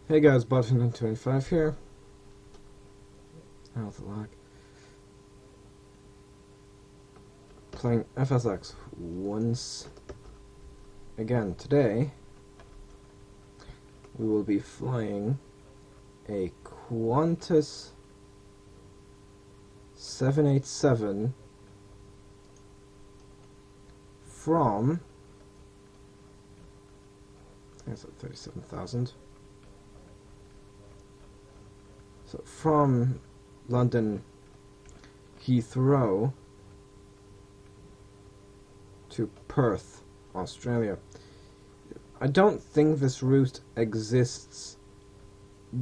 Hey guys, Bottom25 here. Oh, the lag. Playing FSX once again. Today, we will be flying a Qantas 787 from, I think it's at 37,000. So from London Heathrow to Perth, Australia. I don't think this route exists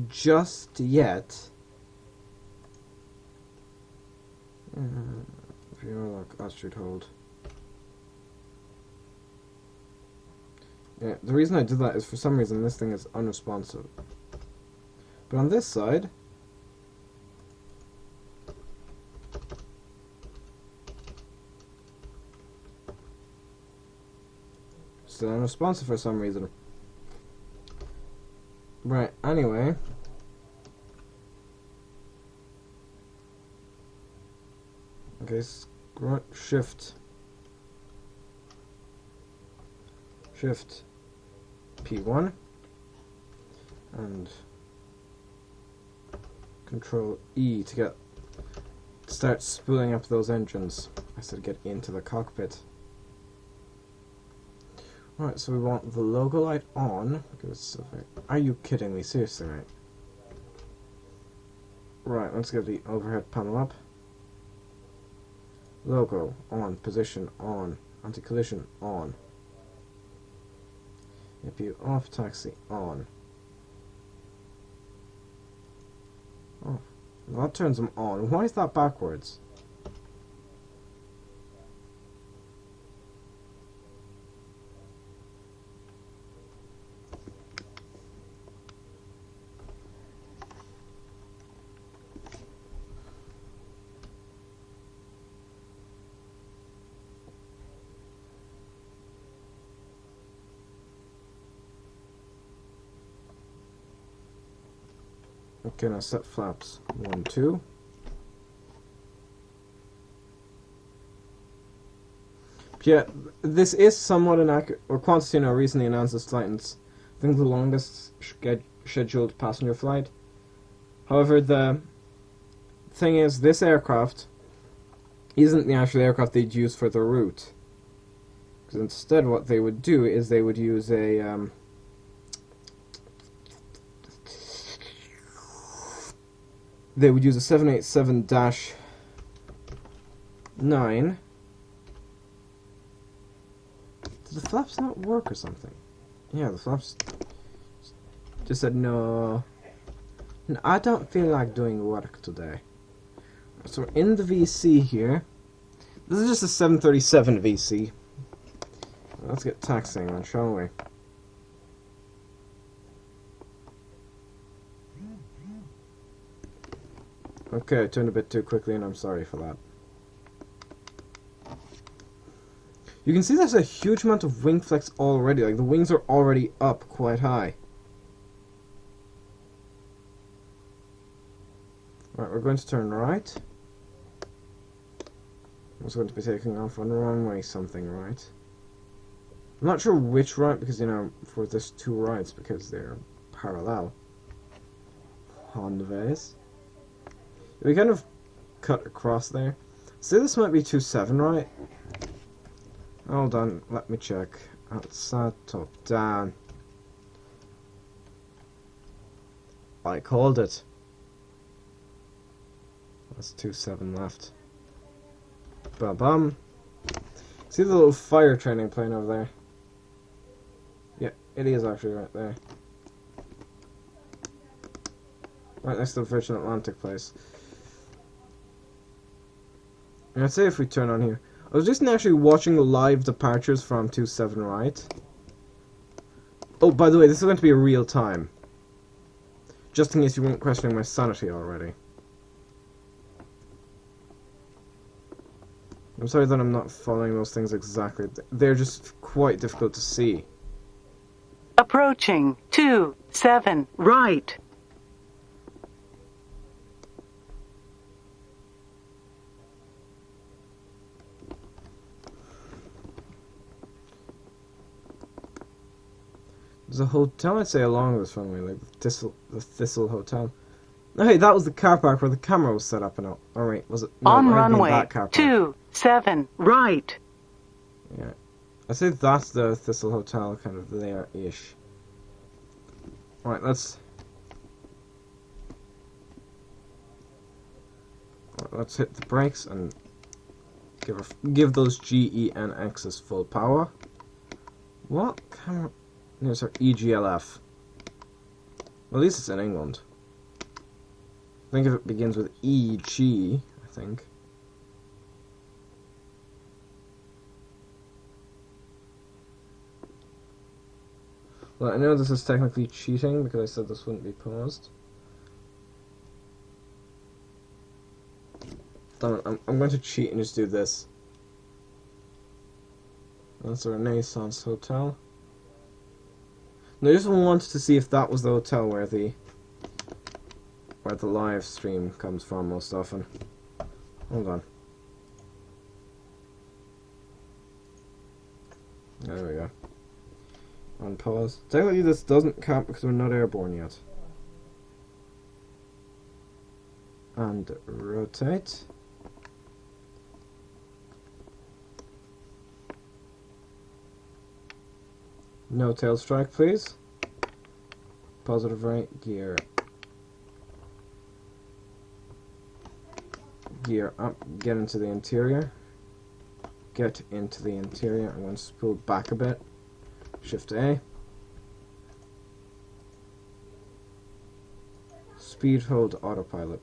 just yet. Viewer lock, altitude hold. Yeah, the reason I did that is for some reason this thing is unresponsive. But on this side, still unresponsive for some reason. Right, anyway. Okay, shift P1 and Control E to start spooling up those engines. I said get into the cockpit. Right, so we want the logo light on. Are you kidding me? Seriously, right? Right, let's get the overhead panel up. Logo on, position on, anti-collision on. APU off, taxi on. Oh, that turns them on. Why is that backwards? Okay, now set flaps 1, 2. Yeah, this is somewhat inaccurate. Or Qantas, recently announced this flight, and it's, I think, the longest scheduled passenger flight. However, the thing is, this aircraft isn't the actual aircraft they'd use for the route. Because instead, what they would do is they would use a they would use a 787-9. Did the flaps not work or something? Yeah, the flaps just said no. I don't feel like doing work today. So we're in the VC here. This is just a 737 VC. Let's get taxiing on, shall we? Okay, I turned a bit too quickly and I'm sorry for that. You can see there's a huge amount of wing flex already, like the wings are already up quite high. Right, we're going to turn right. I'm also going to be taking off on runway something right. I'm not sure which right because, for there's two rights because they're parallel. Hondays. We kind of cut across there. See, this might be 27, right? Hold on, let me check. Outside, top, down. I called it. That's 27 left. Ba-bum. See the little fire training plane over there? Yeah, it is actually right there. Right next to the Virgin Atlantic place. And I'd say if we turn on here. I was just actually watching live departures from 27 right. Oh, by the way, this is going to be a real time. Just in case you weren't questioning my sanity already. I'm sorry that I'm not following those things exactly. They're just quite difficult to see. Approaching 2 7, right. There's a hotel, I'd say, along this runway, like the Thistle Hotel. Oh, hey, that was the car park where the camera was set up and all. Oh, wait, was it? No, On it might have been runway that car park. 27, right. Yeah. I say that's the Thistle Hotel, kind of there-ish. Alright, let's hit the brakes and give those GENXs full power. What camera? No, sorry, EGLF. Well, at least it's in England. I think if it begins with EG, I think. Well, I know this is technically cheating because I said this wouldn't be paused. Damn it, I'm going to cheat and just do this. That's a Renaissance Hotel. And I just wanted to see if that was the hotel where the live stream comes from most often. Hold on. There we go. On pause. Technically this doesn't count because we're not airborne yet. And rotate. No tail strike, please. Positive right, gear. Gear up, get into the interior. Get into the interior. I'm going to pull back a bit. Shift A. Speed hold autopilot.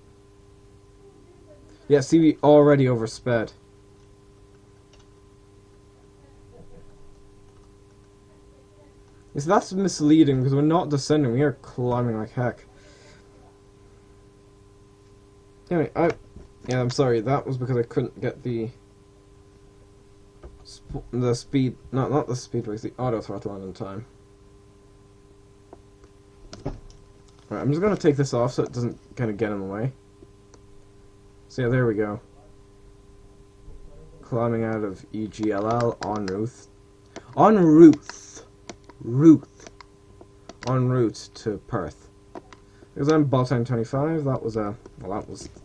Yeah, see, we already oversped. Yes, that's misleading because we're not descending, we are climbing like heck. Anyway, I'm sorry, that was because I couldn't get the speed, not the speed brakes, the auto throttle on in time. Alright, I'm just gonna take this off so it doesn't kind of get in the way. So yeah, there we go. Climbing out of EGLL en route. En route to Perth. Because I'm Baltime 25, that was the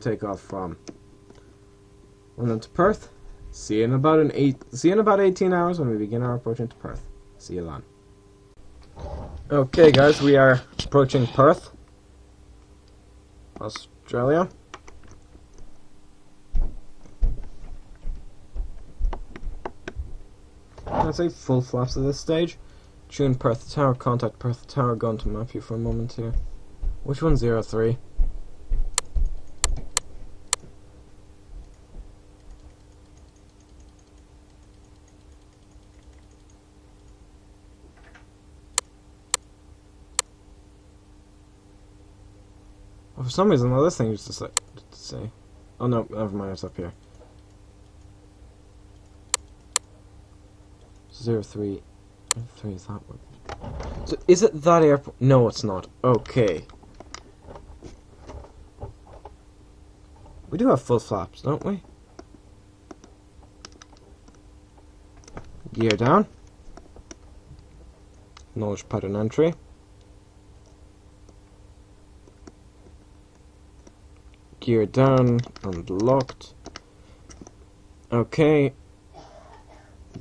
takeoff from London to Perth. See you in about 18 hours when we begin our approach into Perth. See you then. Okay guys, we are approaching Perth, Australia. I'd say full flaps at this stage. Tune Perth Tower, contact Perth Tower, going to map you for a moment here. Which one's 03? Oh, for some reason, this thing used to say. Oh no, never mind, it's up here. 03. 03 is that one. So is it that airport? No, it's not. Okay. We do have full flaps, don't we? Gear down. Acknowledge pattern entry. Gear down, unlocked. Okay.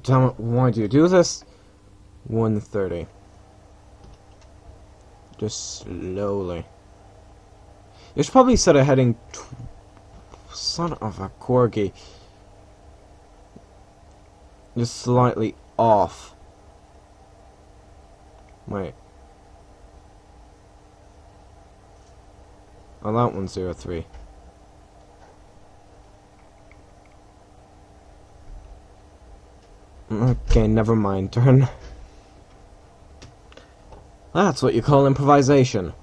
Damn it, why do you do this? 130. Just slowly. You should probably set a heading. Son of a corgi. Just slightly off. Wait. Oh, that one's 03. Okay, never mind. Turn. That's what you call improvisation.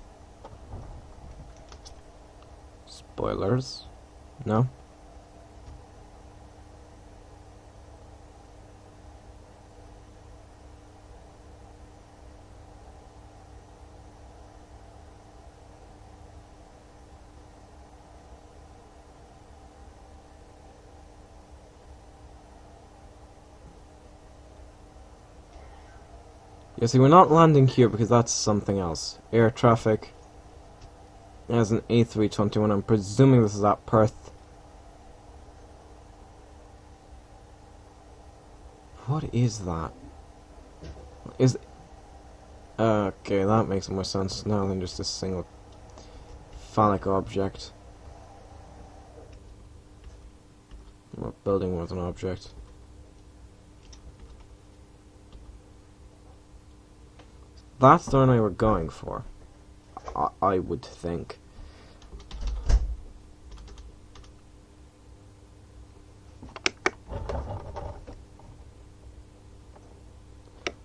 Spoilers. No? You see, we're not landing here because that's something else. Air traffic. As an A321, I'm presuming this is at Perth. What is that? Okay, that makes more sense now than just a single phallic object. What building was an object? That's the one I were going for. I would think.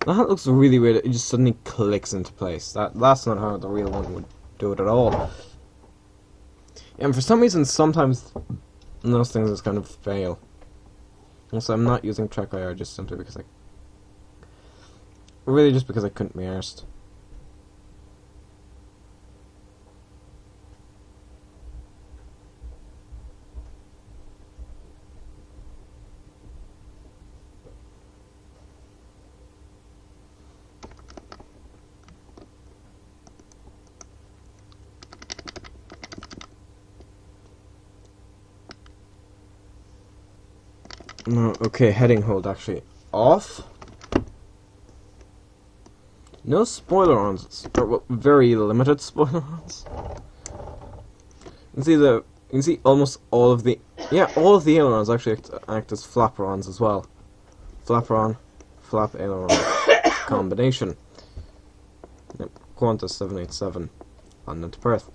That looks really weird. It just suddenly clicks into place. That's not how the real one would do it at all. And for some reason, sometimes those things just kind of fail. Also, I'm not using track IR just simply because really just because I couldn't be arsed. No, okay, heading hold actually off. No spoiler-ons, or well, very limited spoiler-ons. You can see almost all of the ailerons actually act as flapper-ons as well. Flapper-on, flap aileron combination. Yep, Qantas 787, London to Perth.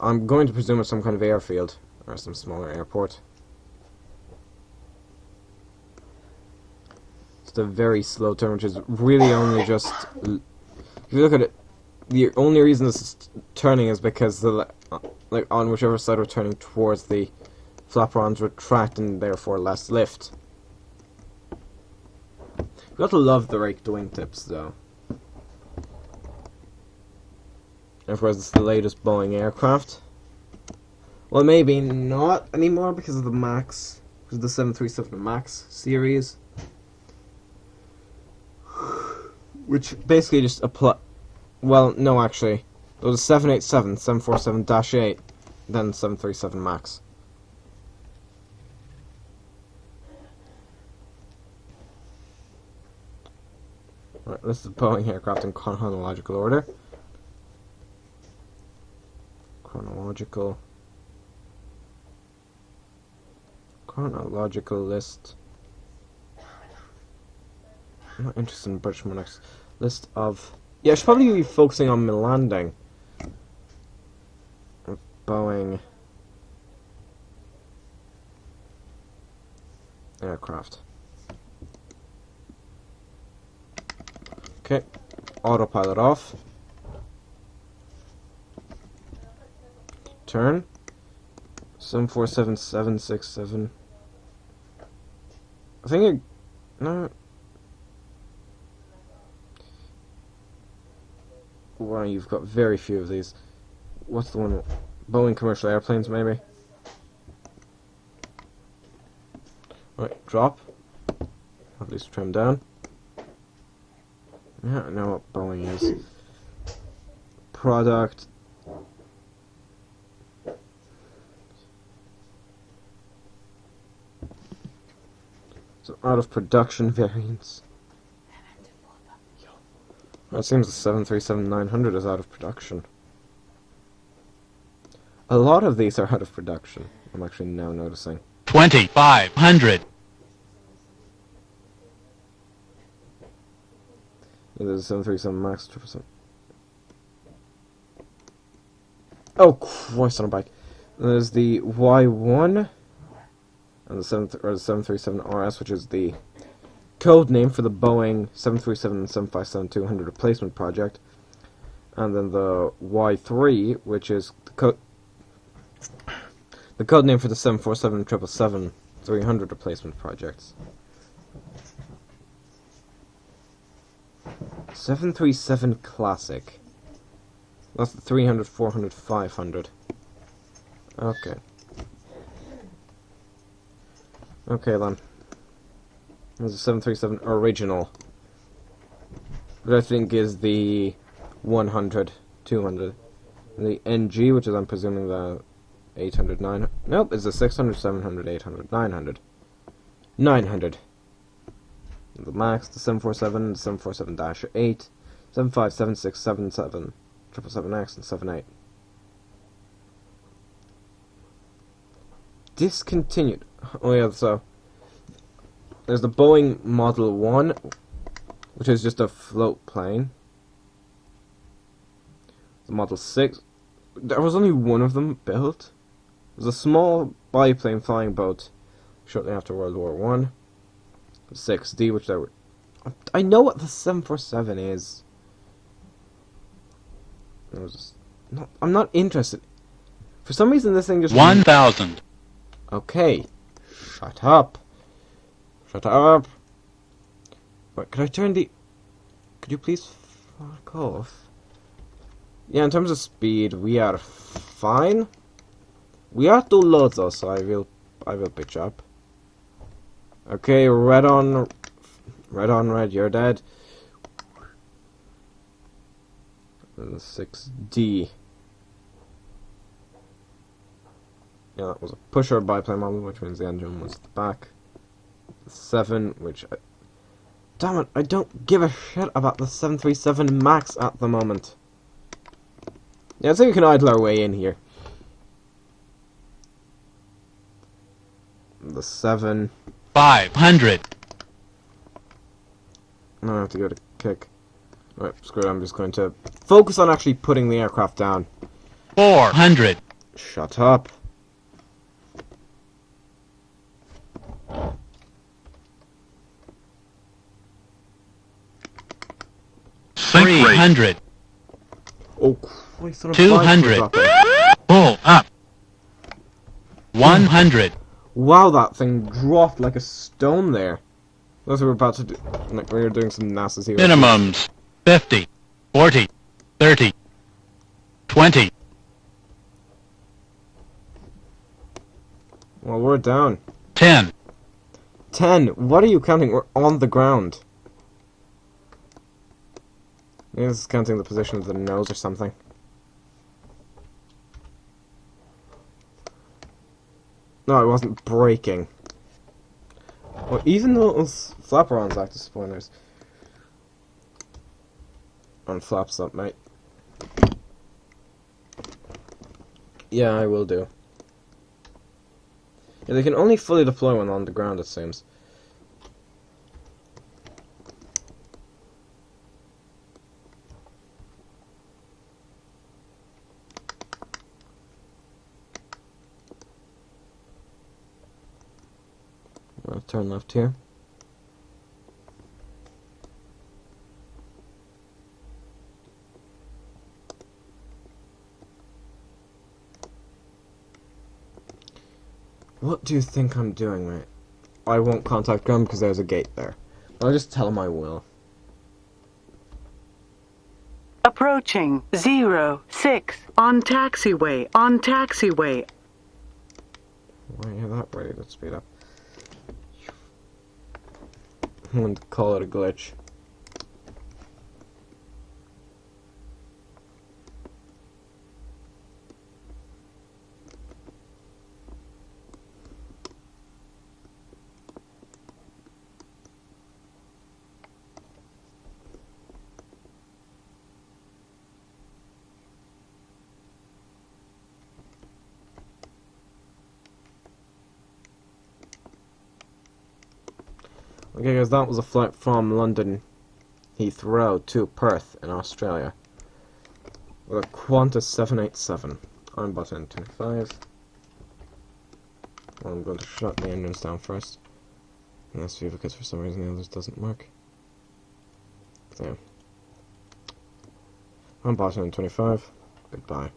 I'm going to presume it's some kind of airfield or some smaller airport. A very slow turn, which is really only just. If you look at it, the only reason this is turning is because like on whichever side we're turning towards, the flaperons retract and therefore less lift. You got to love the raked wingtips, though. And of course, it's the latest Boeing aircraft. Well, maybe not anymore because of the Max, because of the 737 Max series. Which basically just apply. Well, no, actually, there was a 787, 747-8, then 737 Max. Right, this is Boeing aircraft in chronological order. Chronological list. I'm not interested in British monarchs. List of... Yeah, I should probably be focusing on my landing. Boeing aircraft. Okay, autopilot off. Turn. 747, 767. I think no. Wow, you've got very few of these. What's the one? Boeing commercial airplanes, maybe? Right, drop. At least trim down. Yeah, I know what Boeing is. Product. So out of production variants. It seems the 737-900 is out of production. A lot of these are out of production. I'm actually now noticing. 2,500. Yeah, there's a 737 Max 777. Oh, Christ on a bike. There's the Y1 and the 737 RS, which is the code name for the Boeing 737 and 757-200 replacement project, and then the Y3, which is the code name for the 747 777-300 replacement projects. 737 Classic. That's the 300, 400, 500. Okay. Okay then. There's a 737 original. which I think is the 100, 200. And the NG, which is, I'm presuming, the 800, 900. Nope, it's the 600, 700, 800, 900. 900. The Max, the 747, the 747-8, 7576, 77, 777X, and 78. Discontinued. Oh yeah, so there's the Boeing Model 1, which is just a float plane. The Model 6, there was only one of them built. It was a small biplane flying boat shortly after World War One. 6D, which there were. I know what the 747 is. I'm not interested. For some reason, this thing just 1,000. Okay, shut up. Shut up. Wait, could I turn the? Could you please fuck off? Yeah, in terms of speed, we are fine. We are too low though, so I will pitch up. Okay, red on red, you're dead. 6D. Yeah, that was a pusher biplane model, which means the engine was at the back. 7, which... damn it, I don't give a shit about the 737 MAX at the moment. Yeah, so we can idle our way in here. The 7... 500. I have to go to kick. Alright, screw it, I'm just going to focus on actually putting the aircraft down. 400. Shut up. Sink 300. Oh, Christ, 200. Pull up. 100. Wow, that thing dropped like a stone there. Those were about to do, like, we were doing some NASA zero. Minimums. 50. 40. 30. 20. Well, we're down. 10. 10. What are you counting? We're on the ground. Maybe this is counting the position of the nose or something. No, it wasn't braking. Well, even those flaperons act as spoilers. Unflaps up, mate. Yeah, I will do. Yeah, they can only fully deploy when on the ground, it seems. I'll turn left here. What do you think I'm doing, mate? I won't contact ground because there's a gate there. I'll just tell him I will. Approaching 06 on taxiway, on taxiway. Why are you that ready to speed up? I want to call it a glitch. Okay guys, that was a flight from London Heathrow to Perth in Australia with a Qantas 787. I'm button 25. Well, I'm going to shut the engines down first. And let's see because for some reason the others doesn't work. So, I'm button 25. Goodbye.